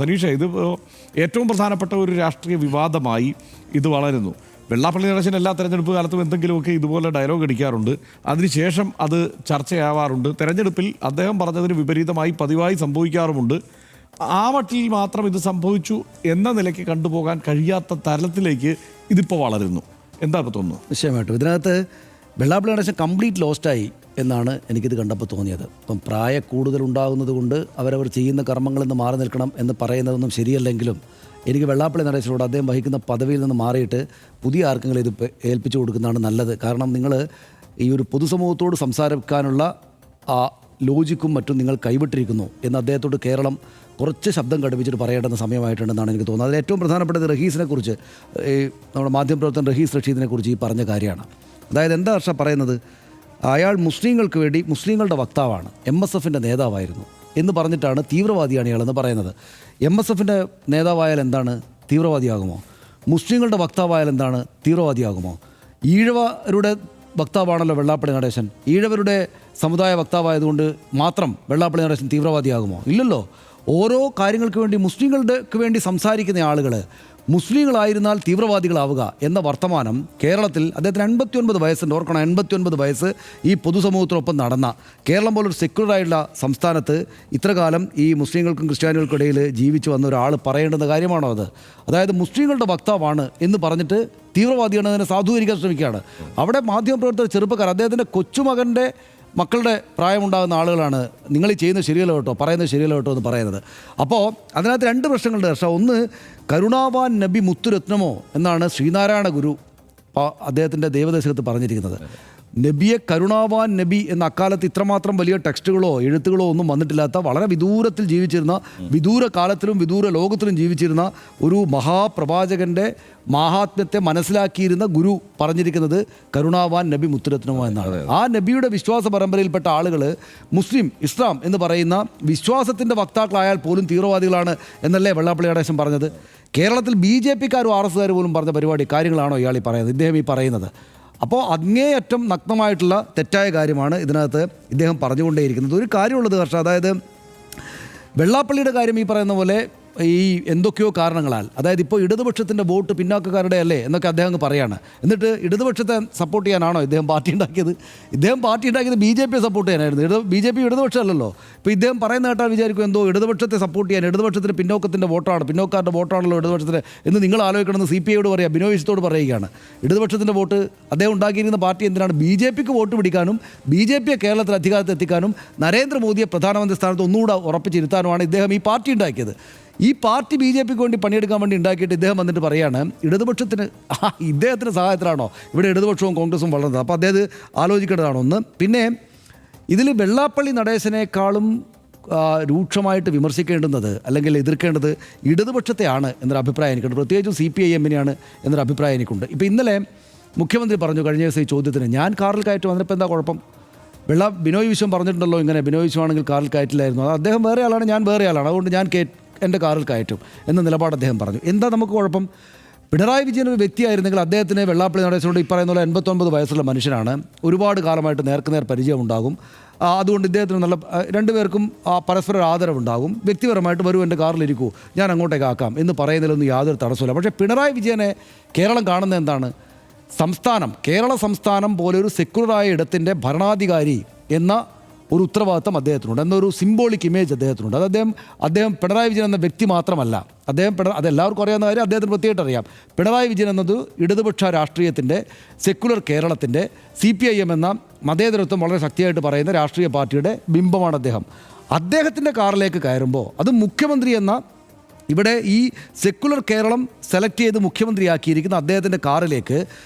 സനീഷ, ഇത് ഏറ്റവും പ്രധാനപ്പെട്ട ഒരു രാഷ്ട്രീയ വിവാദമായി ഇത് വളരുന്നു. വെള്ളാപ്പള്ളി നടേശൻ എല്ലാ തെരഞ്ഞെടുപ്പ് കാലത്തും എന്തെങ്കിലുമൊക്കെ ഇതുപോലെ ഡയലോഗ് അടിക്കാറുണ്ട്. അതിനുശേഷം അത് ചർച്ചയാവാറുണ്ട്. തെരഞ്ഞെടുപ്പിൽ അദ്ദേഹം പറഞ്ഞതിന് വിപരീതമായി പതിവായി സംഭവിക്കാറുമുണ്ട്. ആ മട്ടിൽ മാത്രം ഇത് സംഭവിച്ചു എന്ന നിലയ്ക്ക് കണ്ടുപോകാൻ കഴിയാത്ത തലത്തിലേക്ക് ഇതിപ്പോൾ വളരുന്നു. എന്താ ഇപ്പോൾ തോന്നുന്നു? നിശ്ചയമായിട്ടും ഇതിനകത്ത് വെള്ളാപ്പള്ളി നടേശൻ കംപ്ലീറ്റ് ലോസ്റ്റായി എന്നാണ് എനിക്കിത് കണ്ടപ്പോൾ തോന്നിയത്. ഇപ്പം പ്രായ കൂടുതലുണ്ടാകുന്നത് കൊണ്ട് അവരവർ ചെയ്യുന്ന കർമ്മങ്ങളിൽ നിന്ന് മാറി നിൽക്കണം എന്ന് പറയുന്നതൊന്നും ശരിയല്ലെങ്കിലും എനിക്ക് വെള്ളാപ്പള്ളി നടേശനോട് അദ്ദേഹം വഹിക്കുന്ന പദവിയിൽ നിന്ന് മാറിയിട്ട് പുതിയ ആർക്കെങ്കിലും ഇത് ഏൽപ്പിച്ചു കൊടുക്കുന്നതാണ് നല്ലത്. കാരണം നിങ്ങൾ ഈ ഒരു പൊതുസമൂഹത്തോട് സംസാരിക്കാനുള്ള ആ ലോജിക്കും മറ്റും നിങ്ങൾ കൈവിട്ടിരിക്കുന്നു എന്ന് അദ്ദേഹത്തോട് കേരളം കുറച്ച് ശബ്ദം കടുപ്പിച്ചിട്ട് പറയേണ്ടുന്ന സമയമായിട്ടുണ്ടെന്നാണ് എനിക്ക് തോന്നുന്നത്. അതിൽ ഏറ്റവും പ്രധാനപ്പെട്ടത് റഹീസിനെ കുറിച്ച്, ഈ നമ്മുടെ മാധ്യമപ്രവർത്തകൻ റഹീസ് റഷീദിനെ കുറിച്ച് ഈ പറഞ്ഞ കാര്യമാണ്. അതായത് എന്താ ഹർഷ പറയുന്നത്, അയാൾ മുസ്ലിങ്ങൾക്ക് വേണ്ടി മുസ്ലിങ്ങളുടെ വക്താവാണ്, MSFൻ്റെ നേതാവായിരുന്നു എന്ന് പറഞ്ഞിട്ടാണ് തീവ്രവാദിയാണ് ഇയാളെന്ന് പറയുന്നത്. MSFൻ്റെ നേതാവായാൽ എന്താണ്, തീവ്രവാദിയാകുമോ? മുസ്ലിങ്ങളുടെ വക്താവായാൽ എന്താണ്, തീവ്രവാദിയാകുമോ? ഈഴവരുടെ വക്താവാണല്ലോ വെള്ളാപ്പള്ളി നടേശൻ. ഈഴവരുടെ സമുദായ വക്താവായതുകൊണ്ട് മാത്രം വെള്ളാപ്പള്ളി നടേശൻ തീവ്രവാദിയാകുമോ? ഇല്ലല്ലോ. ഓരോ കാര്യങ്ങൾക്ക് വേണ്ടി മുസ്ലിങ്ങൾക്ക് വേണ്ടി സംസാരിക്കുന്ന ആളുകൾ മുസ്ലിങ്ങളായിരുന്നാൽ തീവ്രവാദികളാവുക എന്ന വർത്തമാനം കേരളത്തിൽ അദ്ദേഹത്തിന് 89 വയസ്സുണ്ട്. ഓർക്കണം, 89 വയസ്സ് ഈ പൊതുസമൂഹത്തിനൊപ്പം നടന്ന കേരളം പോലൊരു സെക്യുലറായിട്ടുള്ള സംസ്ഥാനത്ത് ഇത്രകാലം ഈ മുസ്ലിങ്ങൾക്കും ക്രിസ്ത്യാനികൾക്കും ഇടയിൽ ജീവിച്ചു വന്ന ഒരാൾ പറയേണ്ടുന്ന കാര്യമാണോ അത്? അതായത് മുസ്ലിങ്ങളുടെ വക്താവാണ് എന്ന് പറഞ്ഞിട്ട് തീവ്രവാദിയാണ് അതിനെ സാധൂകരിക്കാൻ ശ്രമിക്കുകയാണ്. അവിടെ മാധ്യമപ്രവർത്തകർ ചെറുപ്പക്കാർ, അദ്ദേഹത്തിൻ്റെ കൊച്ചുമകൻ്റെ മക്കളുടെ പ്രായമുണ്ടാകുന്ന ആളുകളാണ് നിങ്ങൾ ഈ ചെയ്യുന്നത് ശരിയല്ല കേട്ടോ, പറയുന്നത് ശരിയല്ല കേട്ടോ എന്ന് പറയുന്നത്. അപ്പോൾ അതിനകത്ത് 2 പ്രശ്നങ്ങളുണ്ട് ഹർഷ. ഒന്ന്, കരുണാവാൻ നബി മുത്തുരത്നമോ എന്നാണ് ശ്രീനാരായണ ഗുരു അദ്ദേഹത്തിൻ്റെ ദൈവദശകത്ത് പറഞ്ഞിരിക്കുന്നത്. നബിയെ കരുണാവാൻ നബി എന്ന അക്കാലത്ത് ഇത്രമാത്രം വലിയ ടെക്സ്റ്റുകളോ എഴുത്തുകളോ ഒന്നും വന്നിട്ടില്ലാത്ത, വളരെ വിദൂരത്തിൽ ജീവിച്ചിരുന്ന, വിദൂര കാലത്തിലും വിദൂര ലോകത്തിലും ജീവിച്ചിരുന്ന ഒരു മഹാപ്രവാചകൻ്റെ മഹാത്മ്യത്തെ മനസ്സിലാക്കിയിരുന്ന ഗുരു പറഞ്ഞിരിക്കുന്നത് കരുണാവാൻ നബി മുത്തുരത്നമോ എന്നാണ്. ആ നബിയുടെ വിശ്വാസ പരമ്പരയിൽപ്പെട്ട ആളുകൾ മുസ്ലിം, ഇസ്ലാം എന്ന് പറയുന്ന വിശ്വാസത്തിൻ്റെ വക്താക്കളായാൽ പോലും തീവ്രവാദികളാണ് എന്നല്ലേ വെള്ളാപ്പള്ളി നടേശൻ പറഞ്ഞത്? കേരളത്തിൽ BJPക്കാരും RSകാർ പോലും പറഞ്ഞ കാര്യങ്ങളാണോ ഇയാൾ ഈ പറയുന്നത്, ഇദ്ദേഹം ഈ പറയുന്നത്? അപ്പോൾ അങ്ങേയറ്റം നഗ്നമായിട്ടുള്ള തെറ്റായ കാര്യമാണ് ഇതിനകത്ത് ഇദ്ദേഹം പറഞ്ഞുകൊണ്ടേയിരിക്കുന്നത്. ഒരു കാര്യമുള്ളത് ഹർഷ, അതായത് വെള്ളാപ്പള്ളിയുടെ കാര്യം ഈ പറയുന്ന പോലെ ഈ എന്തൊക്കെയോ കാരണങ്ങളാൽ, അതായത് ഇപ്പോൾ ഇടതുപക്ഷത്തിൻ്റെ വോട്ട് പിന്നാക്കക്കാരുടെ അല്ലേ എന്നൊക്കെ അദ്ദേഹം പറയാണ്. എന്നിട്ട് ഇടതുപക്ഷത്തെ സപ്പോർട്ട് ചെയ്യാനാണോ ഇദ്ദേഹം പാർട്ടി ഉണ്ടാക്കിയത്? ഇദ്ദേഹം പാർട്ടി ഉണ്ടാക്കിയത് BJPയെ സപ്പോർട്ട് ചെയ്യാനായിരുന്നു. BJP ഇടതുപക്ഷമല്ലല്ലോ. ഇപ്പോൾ ഇദ്ദേഹം പറയുന്ന കേട്ടാൽ വിചാരിക്കും എന്തോ ഇടതുപക്ഷത്തെ സപ്പോർട്ട് ചെയ്യാൻ, ഇടതുപക്ഷത്തിന് പിന്നോക്കത്തിൻ്റെ വോട്ടാണ്, പിന്നോക്കാരുടെ വോട്ടാണല്ലോ ഇടതുപക്ഷത്തിന് എന്ന് നിങ്ങൾ ആലോചിക്കണമെന്ന് CPIയോട് പറയുക, ബിനോയ് വിശ്വത്തോട് പറയുകയാണ്. ഇടതുപക്ഷത്തിൻ്റെ വോട്ട് അദ്ദേഹം ഉണ്ടാക്കിയിരിക്കുന്ന പാർട്ടി എന്തിനാണ്? BJPക്ക് വോട്ട് പിടിക്കാനും BJPയെ കേരളത്തിൽ അധികാരത്തിൽ എത്തിക്കാനും നരേന്ദ്രമോദിയെ പ്രധാനമന്ത്രി സ്ഥാനത്ത് ഒന്നുകൂടെ ഉറപ്പിച്ചിരുത്താനുമാണ് ഇദ്ദേഹം ഈ പാർട്ടി ഉണ്ടാക്കിയത്. ഈ പാർട്ടി BJPക്ക് വേണ്ടി പണിയെടുക്കാൻ വേണ്ടി ഉണ്ടാക്കിയിട്ട് ഇദ്ദേഹം വന്നിട്ട് പറയുകയാണ് ഇടതുപക്ഷത്തിന്, ഇദ്ദേഹത്തിൻ്റെ സഹായത്തിലാണോ ഇവിടെ ഇടതുപക്ഷവും കോൺഗ്രസും വളർന്നത്? അപ്പോൾ അദ്ദേഹം ആലോചിക്കേണ്ടതാണ് ഒന്ന്. പിന്നെ ഇതിൽ വെള്ളാപ്പള്ളി നടേശനേക്കാളും രൂക്ഷമായിട്ട് വിമർശിക്കേണ്ടുന്നത് അല്ലെങ്കിൽ എതിർക്കേണ്ടത് ഇടതുപക്ഷത്തെയാണ് എന്നൊരു അഭിപ്രായം എനിക്കുണ്ട്, പ്രത്യേകിച്ചും CPIഎമ്മിനെയാണ് എന്നൊരു അഭിപ്രായം എനിക്കുണ്ട്. ഇപ്പോൾ ഇന്നലെ മുഖ്യമന്ത്രി പറഞ്ഞു കഴിഞ്ഞ ദിവസം ഈ ചോദ്യത്തിന്, ഞാൻ കാറിൽ കയറ്റി വന്നപ്പോൾ എന്താ കുഴപ്പം? ബിനോയ് വിശ്വം പറഞ്ഞിട്ടുണ്ടല്ലോ ഇങ്ങനെ, ബിനോയ് വിശ്വമാണെങ്കിൽ കാറിൽ കയറ്റില്ലായിരുന്നു, അത് അദ്ദേഹം വേറെ ആളാണ്, ഞാൻ വേറെ ആളാണ്, അതുകൊണ്ട് ഞാൻ എൻ്റെ കാറിൽ കയറ്റും എന്ന നിലപാട് അദ്ദേഹം പറഞ്ഞു. എന്താ നമുക്ക് കുഴപ്പം? പിണറായി വിജയൻ ഒരു വ്യക്തിയായിരുന്നെങ്കിൽ അദ്ദേഹത്തിന് വെള്ളാപ്പള്ളി നടേശനോട് ഈ പറയുന്ന പോലെ 89 വയസ്സുള്ള മനുഷ്യനാണ്, ഒരുപാട് കാലമായിട്ട് നേർക്കുനേർ പരിചയമുണ്ടാകും. അതുകൊണ്ട് ഇദ്ദേഹത്തിന് നല്ല രണ്ടുപേർക്കും പരസ്പര ആദരവുണ്ടാകും. വ്യക്തിപരമായിട്ട് വരൂ, എൻ്റെ കാറിലിരിക്കൂ, ഞാൻ അങ്ങോട്ടേക്ക് ആക്കാം എന്ന് പറയുന്നതിലൊന്നും യാതൊരു തടസ്സമില്ല. പക്ഷേ പിണറായി വിജയനെ കേരളം കാണുന്നത് എന്താണ്? കേരള സംസ്ഥാനം പോലെ ഒരു സെക്യുലറായ ഇടത്തിൻ്റെ ഭരണാധികാരി എന്ന ഒരു ഉത്തരവാദിത്തം അദ്ദേഹത്തിനുണ്ട്, എന്നൊരു സിംബോളിക് ഇമേജ് അദ്ദേഹത്തിനുണ്ട്. അത് അദ്ദേഹം പിണറായി വിജയൻ എന്ന വ്യക്തി മാത്രമല്ല, അതെല്ലാവർക്കും അറിയാവുന്ന കാര്യം, അദ്ദേഹത്തിന് പ്രത്യേകിച്ച് അറിയാം. പിണറായി വിജയൻ എന്നത് ഇടതുപക്ഷ രാഷ്ട്രീയത്തിൻ്റെ, സെക്യുലർ കേരളത്തിൻ്റെ, CPIM എന്ന മതേതരത്വം വളരെ ശക്തിയായിട്ട് പറയുന്ന രാഷ്ട്രീയ പാർട്ടിയുടെ ബിംബമാണ് അദ്ദേഹം. അദ്ദേഹത്തിൻ്റെ കാറിലേക്ക് കയറുമ്പോൾ, അത് മുഖ്യമന്ത്രി എന്ന ഇവിടെ ഈ സെക്യുലർ കേരളം സെലക്ട് ചെയ്ത് മുഖ്യമന്ത്രിയാക്കിയിരിക്കുന്ന അദ്ദേഹത്തിൻ്റെ കാറിലേക്ക്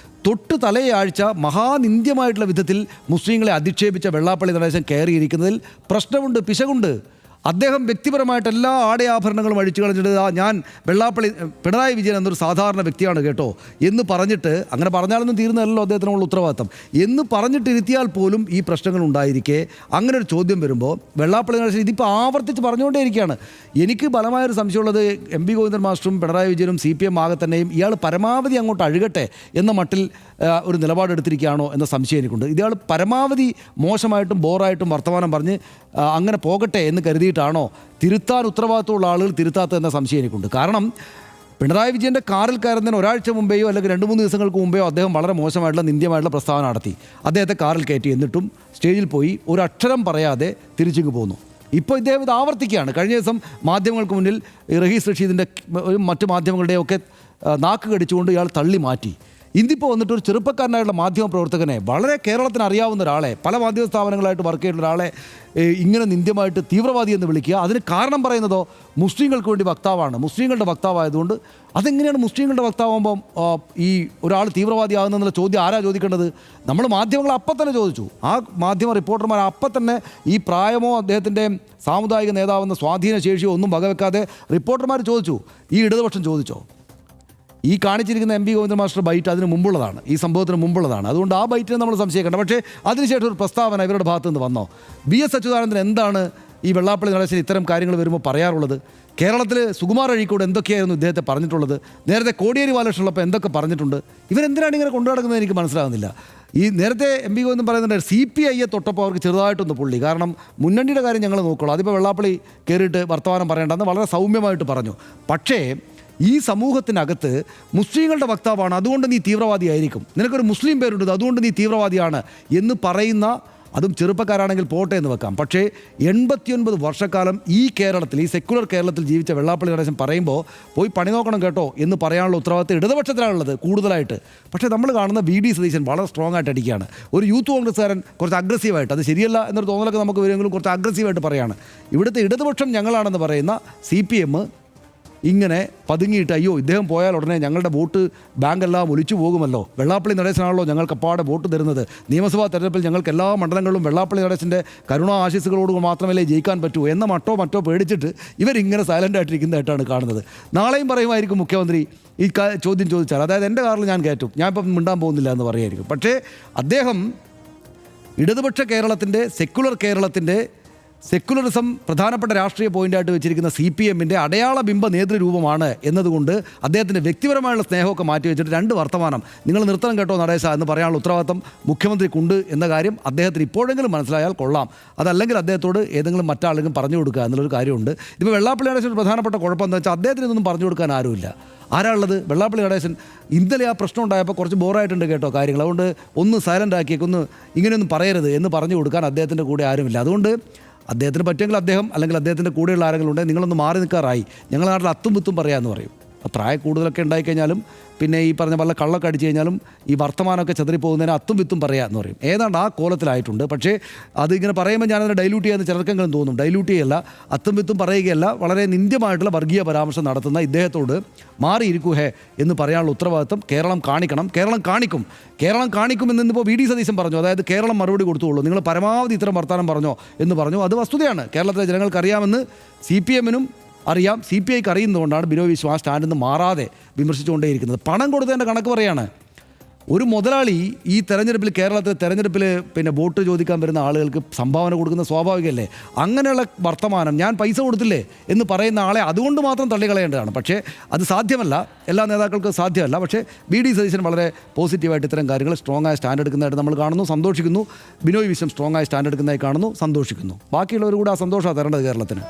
തൊട്ട് തലയാഴ്ച മഹാനിന്ദ്യമായിട്ടുള്ള വിധത്തിൽ മുസ്ലിങ്ങളെ അധിക്ഷേപിച്ച വെള്ളാപ്പള്ളി നടേശൻ കയറിയിരിക്കുന്നതിൽ പ്രശ്നമുണ്ട്, പിശകുണ്ട്. അദ്ദേഹം വ്യക്തിപരമായിട്ട് എല്ലാ ആടയാഭരണങ്ങളും അഴിച്ചു കളഞ്ഞിട്ട് ഞാൻ പിണറായി വിജയൻ എന്നൊരു സാധാരണ വ്യക്തിയാണ് കേട്ടോ എന്ന് പറഞ്ഞിട്ട്, അങ്ങനെ പറഞ്ഞാലൊന്നും തീരുന്നതല്ലോ അദ്ദേഹത്തിനുള്ള ഉത്തരവാദിത്തം, എന്ന് പറഞ്ഞിട്ടിരുത്തിയാൽ പോലും ഈ പ്രശ്നങ്ങൾ ഉണ്ടായിരിക്കെ അങ്ങനെ ഒരു ചോദ്യം വരുമ്പോൾ വെള്ളാപ്പള്ളി നടേശൻ ഇതിപ്പോൾ ആവർത്തിച്ച് പറഞ്ഞുകൊണ്ടേയിരിക്കുകയാണ്. എനിക്ക് ബലമായൊരു സംശയമുള്ളത് MP ഗോവിന്ദൻ മാസ്റ്ററും പിണറായി വിജയനും CPM ആകെ തന്നെയും ഇയാൾ പരമാവധി അങ്ങോട്ട് അഴുകട്ടെ എന്ന മട്ടിൽ ഒരു നിലപാടെടുത്തിരിക്കുകയാണോ എന്ന സംശയം എനിക്കുണ്ട്. ഇയാൾ പരമാവധി മോശമായിട്ടും ബോറായിട്ടും വർത്തമാനം പറഞ്ഞ് അങ്ങനെ പോകട്ടെ എന്ന് കരുതി നടത്തിയിട്ടാണോ തിരുത്താൻ ഉത്തരവാദിത്തമുള്ള ആളുകൾ തിരുത്താത്തതെന്ന സംശയം എനിക്കുണ്ട്. കാരണം പിണറായി വിജയൻ്റെ കാറിൽ കയറുന്നതിന് ഒരാഴ്ച മുമ്പെയോ അല്ലെങ്കിൽ 2-3 ദിവസങ്ങൾക്ക് മുമ്പെയോ അദ്ദേഹം വളരെ മോശമായിട്ടുള്ള നിന്ദ്യമായിട്ടുള്ള പ്രസ്താവന നടത്തി. അദ്ദേഹത്തെ കാറിൽ കയറ്റി, എന്നിട്ടും സ്റ്റേജിൽ പോയി ഒരു അക്ഷരം പറയാതെ തിരിച്ചിങ്ങ് പോന്നു. ഇപ്പോൾ ഇദ്ദേഹം ഇത് ആവർത്തിക്കുകയാണ്. കഴിഞ്ഞ ദിവസം മാധ്യമങ്ങൾക്ക് മുന്നിൽ റഹീസ് റഷീദിൻ്റെ മറ്റു മാധ്യമങ്ങളുടെയൊക്കെ നാക്ക് കടിച്ചുകൊണ്ട് ഇയാൾ തള്ളി മാറ്റി. ഇന്നിപ്പോൾ വന്നിട്ട് ഒരു ചെറുപ്പക്കാരനായിട്ടുള്ള മാധ്യമ പ്രവർത്തകനെ, വളരെ കേരളത്തിന് അറിയാവുന്ന ഒരാളെ, പല മാധ്യമ സ്ഥാപനങ്ങളായിട്ട് വർക്ക് ചെയ്യുന്ന ഒരാളെ ഇങ്ങനെ നിന്ദ്യമായിട്ട് തീവ്രവാദി എന്ന് വിളിക്കുക. അതിന് കാരണം പറയുന്നതോ മുസ്ലിങ്ങൾക്ക് വേണ്ടി വക്താവാണ്, മുസ്ലിങ്ങളുടെ വക്താവായതുകൊണ്ട്. അതെങ്ങനെയാണ് മുസ്ലിങ്ങളുടെ വക്താവുമ്പം ഈ ഒരാൾ തീവ്രവാദിയാകുന്നതെന്നുള്ള ചോദ്യം ആരാ ചോദിക്കേണ്ടത്? നമ്മൾ മാധ്യമങ്ങൾ അപ്പം തന്നെ ചോദിച്ചു. ആ മാധ്യമ റിപ്പോർട്ടർമാർ അപ്പം തന്നെ ഈ പ്രായമോ അദ്ദേഹത്തിൻ്റെ സാമുദായിക നേതാവെന്ന സ്വാധീന ശേഷിയോ ഒന്നും വകവെക്കാതെ റിപ്പോർട്ടർമാർ ചോദിച്ചു. ഈ ഇടതുപക്ഷം ചോദിച്ചോ? ഈ കാണിച്ചിരിക്കുന്ന MP ഗോവിന്ദൻ മാസ്റ്റർ ബൈറ്റ് അതിന് മുമ്പുള്ളതാണ്, ഈ സംഭവത്തിന് മുമ്പുള്ളതാണ്. അതുകൊണ്ട് ആ ബൈറ്റിനെ നമ്മൾ സംശയിക്കേണ്ട. പക്ഷേ അതിനുശേഷം ഒരു പ്രസ്താവന ഇവരുടെ ഭാഗത്തു നിന്ന് വന്നോ? VS അച്യുതാനന്ദൻ എന്താണ് ഈ വെള്ളാപ്പള്ളി നടേശൻ ഇത്തരം കാര്യങ്ങൾ വരുമ്പോൾ പറയാറുള്ളത്? കേരളത്തിൽ സുകുമാർ അഴീക്കോട് എന്തൊക്കെയായിരുന്നു ഇദ്ദേഹത്തെ പറഞ്ഞിട്ടുള്ളത്? നേരത്തെ കോടിയേരി ബാലകൃഷ്ണനുള്ളപ്പോൾ എന്തൊക്കെ പറഞ്ഞിട്ടുണ്ട്? ഇവരെന്തിനാണ് ഇങ്ങനെ കൊണ്ടു നടക്കുന്നത് എനിക്ക് മനസ്സിലാകുന്നില്ല. ഈ നേരത്തെ MP ഗോവിന്ദൻ പറയുന്നുണ്ട് CPIയെ തൊട്ടപ്പോൾ അവർക്ക് ചെറുതായിട്ടൊന്ന് പുള്ളി, കാരണം മുന്നണിയുടെ കാര്യം ഞങ്ങൾ നോക്കുള്ളൂ, അതിപ്പോൾ വെള്ളാപ്പള്ളി കയറിയിട്ട് വർത്തമാനം പറയേണ്ടെന്ന് വളരെ സൗമ്യമായിട്ട് പറഞ്ഞു. പക്ഷേ ഈ സമൂഹത്തിനകത്ത് മുസ്ലിങ്ങളുടെ വക്താവാണ്, അതുകൊണ്ട് നീ തീവ്രവാദിയായിരിക്കും, നിനക്കൊരു മുസ്ലിം പേരുണ്ട് അതുകൊണ്ട് നീ തീവ്രവാദിയാണ് എന്ന് പറയുന്ന, അതും ചെറുപ്പക്കാരാണെങ്കിൽ പോട്ടെ എന്ന് വെക്കാം, പക്ഷേ 89 വർഷക്കാലം ഈ കേരളത്തിൽ, ഈ സെക്യുലർ കേരളത്തിൽ ജീവിച്ച വെള്ളാപ്പള്ളി നടേശൻ പറയുമ്പോൾ പോയി പണി നോക്കണം കേട്ടോ എന്ന് പറയാനുള്ള ഉത്തരവാദിത്തം ഇടതുപക്ഷത്തിലാണുള്ളത് കൂടുതലായിട്ട്. പക്ഷേ നമ്മൾ കാണുന്ന VD സതീശൻ വളരെ സ്ട്രോങ് ആയിട്ട് അടിക്കുകയാണ്. ഒരു യൂത്ത് കോൺഗ്രസ്സുകാരൻ കുറച്ച് അഗ്രസീവായിട്ട്, അത് ശരിയല്ല എന്നൊരു തോന്നലൊക്കെ നമുക്ക് വരുമെങ്കിലും കുറച്ച് അഗ്രസീവായിട്ട് പറയുകയാണ്. ഇവിടുത്തെ ഇടതുപക്ഷം ഞങ്ങളാണെന്ന് പറയുന്ന CPM ഇങ്ങനെ പതുങ്ങിയിട്ട്, അയ്യോ ഇദ്ദേഹം പോയാൽ ഉടനെ ഞങ്ങളുടെ വോട്ട് ബാങ്കെല്ലാം ഒലിച്ചു പോകുമല്ലോ, വെള്ളാപ്പള്ളി നടേശനാണല്ലോ ഞങ്ങൾക്ക് അപ്പാടെ വോട്ട് തരുന്നത്, നിയമസഭാ തെരഞ്ഞെടുപ്പിൽ ഞങ്ങൾക്ക് എല്ലാ മണ്ഡലങ്ങളിലും വെള്ളാപ്പള്ളി നടേശൻ്റെ കരുണാ ആശീസ്സുകളോട് മാത്രമല്ലേ ജയിക്കാൻ പറ്റൂ എന്ന മറ്റോ പേടിച്ചിട്ട് ഇവരിങ്ങനെ സൈലൻ്റ് ആയിട്ടിരിക്കുന്നതായിട്ടാണ് കാണുന്നത്. നാളെയും പറയുമായിരിക്കും മുഖ്യമന്ത്രി ഈ ചോദ്യം ചോദിച്ചാൽ, അതായത് എൻ്റെ കാറിൽ ഞാൻ കയറ്റും, ഞാൻ ഇപ്പം മിണ്ടാൻ പോകുന്നില്ല എന്ന് പറയുമായിരിക്കും. പക്ഷേ അദ്ദേഹം ഇടതുപക്ഷ കേരളത്തിൻ്റെ, സെക്യുലർ കേരളത്തിൻ്റെ, സെക്യുലറിസം പ്രധാനപ്പെട്ട രാഷ്ട്രീയ പോയിൻ്റായിട്ട് വെച്ചിരിക്കുന്ന CPMൻ്റെ അടയാള ബിംബ നേതൃരൂപമാണ് എന്നതുകൊണ്ട് അദ്ദേഹത്തിൻ്റെ വ്യക്തിപരമായുള്ള സ്നേഹമൊക്കെ മാറ്റി വെച്ചിട്ട് 2 വർത്തമാനം നിങ്ങൾ നിർത്തണം കേട്ടോ നടേശ എന്ന് പറയാനുള്ള ഉത്തരവാദിത്തം മുഖ്യമന്ത്രിക്കുണ്ട് എന്ന കാര്യം അദ്ദേഹത്തിന് ഇപ്പോഴെങ്കിലും മനസ്സിലായാൽ കൊള്ളാം. അതല്ലെങ്കിൽ അദ്ദേഹത്തോട് ഏതെങ്കിലും മറ്റാളെങ്കിലും പറഞ്ഞു കൊടുക്കുക എന്നുള്ളൊരു കാര്യമുണ്ട്. ഇപ്പോൾ വെള്ളാപ്പള്ളി നടേശൻ പ്രധാനപ്പെട്ട കുഴപ്പം എന്താ വെച്ചാൽ അദ്ദേഹത്തിന് ഇതൊന്നും പറഞ്ഞു കൊടുക്കാൻ ആരുമില്ല. ആരാളുള്ളത്? വെള്ളാപ്പള്ളി നടേശൻ. ഇന്നലെ ആ പ്രശ്നം ഉണ്ടായപ്പോൾ കുറച്ച് ബോറായിട്ടുണ്ട് കേട്ടോ കാര്യങ്ങൾ, അതുകൊണ്ട് ഒന്ന് സൈലൻ്റ് ആക്കിയേക്കൊന്ന് ഇങ്ങനെയൊന്നും പറയരുത് എന്ന് പറഞ്ഞു കൊടുക്കാൻ അദ്ദേഹത്തിൻ്റെ കൂടെ ആരുമില്ല. അതുകൊണ്ട് അദ്ദേഹത്തിന് പറ്റുമെങ്കിൽ അദ്ദേഹം, അല്ലെങ്കിൽ അദ്ദേഹത്തിൻ്റെ കൂടെയുള്ള ആരെങ്കിലും ഉണ്ടെങ്കിൽ നിങ്ങളൊന്ന് മാറി നിൽക്കാറായി, ഞങ്ങളുടെ നാട്ടിൽ അത്തും വിത്തും പറയാമെന്ന് പറയും. പ്രായം കൂടുതലൊക്കെ ഉണ്ടായിക്കഴിഞ്ഞാലും പിന്നെ ഈ പറഞ്ഞ പോലെ കള്ളൊക്കെ അടിച്ചു കഴിഞ്ഞാലും ഈ വർത്തമാനമൊക്കെ ചെതറിപ്പോകുന്നതിന് അത്തും വിത്തും പറയാമെന്ന് പറയും. ഏതാണ്ട് ആ കോലത്തിലായിട്ടുണ്ട്. പക്ഷേ അതിങ്ങനെ പറയുമ്പോൾ ഞാനതിനെ ഡൈല്യൂട്ട് ചെയ്യാമെന്ന് ചിലർക്കെങ്കിലും തോന്നും. ഡൈല്യൂട്ട് ചെയ്യല്ല, അത്തും വിത്തും പറയുകയല്ല, വളരെ നിന്ദ്യമായിട്ടുള്ള വർഗീയ പരാമർശം നടത്തുന്ന ഇദ്ദേഹത്തോട് മാറിയിരിക്കൂ എന്ന് പറയാനുള്ള ഉത്തരവാദിത്തം കേരളം കാണിക്കണം. കേരളം കാണിക്കും എന്നിപ്പോൾ VD സതീശൻ പറഞ്ഞു. അതായത് കേരളം മറുപടി കൊടുത്തുള്ളൂ, നിങ്ങൾ പരമാവധി ഇത്തരം വർത്തമാനം പറഞ്ഞോ എന്ന് പറഞ്ഞു. അത് വസ്തുതയാണ്, കേരളത്തിലെ ജനങ്ങൾക്ക് അറിയാമെന്ന് CPMനും അറിയാം, CPIക്ക് അറിയുന്നതുകൊണ്ടാണ് ബിനോയ് വിശ്വം ആ സ്റ്റാൻഡിൽ നിന്ന് മാറാതെ വിമർശിച്ചുകൊണ്ടേയിരിക്കുന്നത്. പണം കൊടുത്തതിൻ്റെ കണക്ക് പറയാണ്. ഒരു മുതലാളി ഈ തെരഞ്ഞെടുപ്പിൽ, കേരളത്തിലെ തെരഞ്ഞെടുപ്പിൽ പിന്നെ വോട്ട് ചോദിക്കാൻ വരുന്ന ആളുകൾക്ക് സംഭാവന കൊടുക്കുന്ന സ്വാഭാവികമല്ലേ? അങ്ങനെയുള്ള വർത്തമാനം, ഞാൻ പൈസ കൊടുത്തില്ലേ എന്ന് പറയുന്ന ആളെ അതുകൊണ്ട് മാത്രം തള്ളിക്കളയേണ്ടതാണ്. പക്ഷേ അത് സാധ്യമല്ല, എല്ലാ നേതാക്കൾക്കും സാധ്യമല്ല. പക്ഷേ VD സതീശൻ വളരെ പോസിറ്റീവായിട്ട് ഇത്തരം കാര്യങ്ങൾ സ്ട്രോങ് ആയ സ്റ്റാൻഡ് എടുക്കുന്നതായിട്ട് നമ്മൾ കാണുന്നു, സന്തോഷിക്കുന്നു. ബിനോയ് വിശ്വം സ്ട്രോങ് ആയ സ്റ്റാൻഡ് എടുക്കുന്നതായി കാണുന്നു, സന്തോഷിക്കുന്നു. ബാക്കിയുള്ളവർ കൂടെ ആ സന്തോഷമാണ് തരേണ്ടത് കേരളത്തിന്.